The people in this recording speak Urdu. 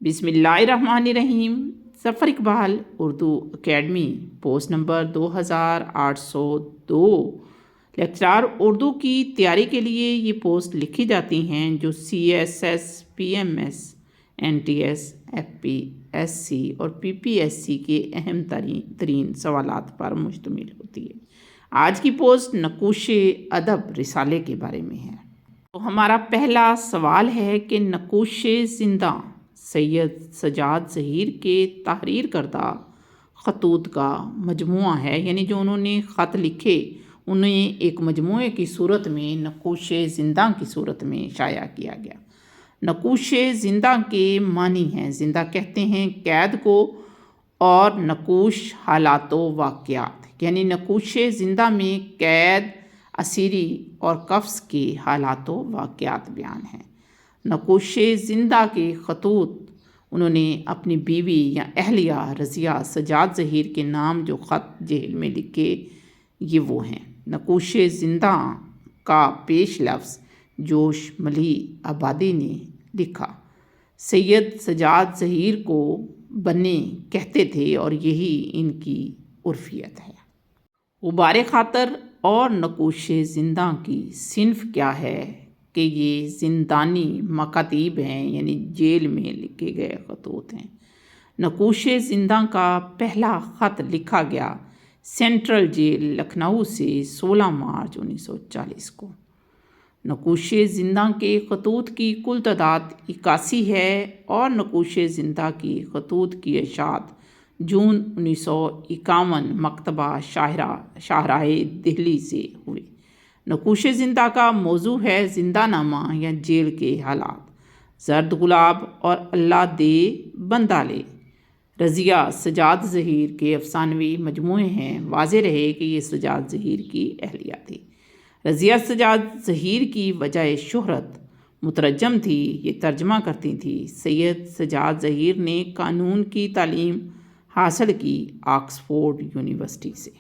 بسم اللہ الرحمن الرحیم۔ Zafar Iqbal Urdu academy post number 2802 lecturer Urdu کی تیاری کے لیے یہ پوسٹ لکھی جاتی ہیں جو CSS PMS NTS FPSC اور PPSC کے اہم ترین سوالات پر مشتمل ہوتی ہے۔ آج کی پوسٹ نقوش ادب رسالے کے بارے میں ہے۔ تو ہمارا پہلا سوال ہے کہ نقوش زندہ سید سجاد ظہیر کے تحریر کردہ خطوط کا مجموعہ ہے، یعنی جو انہوں نے خط لکھے انہیں ایک مجموعے کی صورت میں نقوش زندہ کی صورت میں شائع کیا گیا۔ نقوش زندہ کے معنی ہیں، زندہ کہتے ہیں قید کو، اور نقوش حالات و واقعات، یعنی نقوش زندہ میں قید، اسیری اور قفس کے حالات و واقعات بیان ہیں۔ نقوش زندہ کے خطوط انہوں نے اپنی بیوی یا اہلیہ رضیہ سجاد ظہیر کے نام جو خط جیل میں لکھے یہ وہ ہیں۔ نقوش زندہ کا پیش لفظ جوش ملی آبادی نے لکھا۔ سید سجاد ظہیر کو بنے کہتے تھے اور یہی ان کی عرفیت ہے۔ غبار خاطر اور نقوش زندہ کی صنف کیا ہے کہ یہ زندانی مکاتیب ہیں، یعنی جیل میں لکھے گئے خطوط ہیں۔ نقوش زندہ کا پہلا خط لکھا گیا سینٹرل جیل لکھنؤ سے 16 مارچ 1940 کو۔ نقوش زندہ کے خطوط کی کل تعداد 81 ہے اور نقوش زندہ کی خطوط کی اشاعت جون 1951 مکتبہ شاہراہ دہلی سے ہوئی۔ نقوش زندہ کا موضوع ہے زندہ نامہ یا جیل کے حالات۔ زرد گلاب اور اللہ دے بندہ لے رضیہ سجاد ظہیر کے افسانوی مجموعے ہیں۔ واضح رہے کہ یہ سجاد ظہیر کی اہلیہ تھی۔ رضیہ سجاد ظہیر کی وجہ شہرت مترجم تھی، یہ ترجمہ کرتی تھی۔ سید سجاد ظہیر نے قانون کی تعلیم حاصل کی آکسفورڈ یونیورسٹی سے۔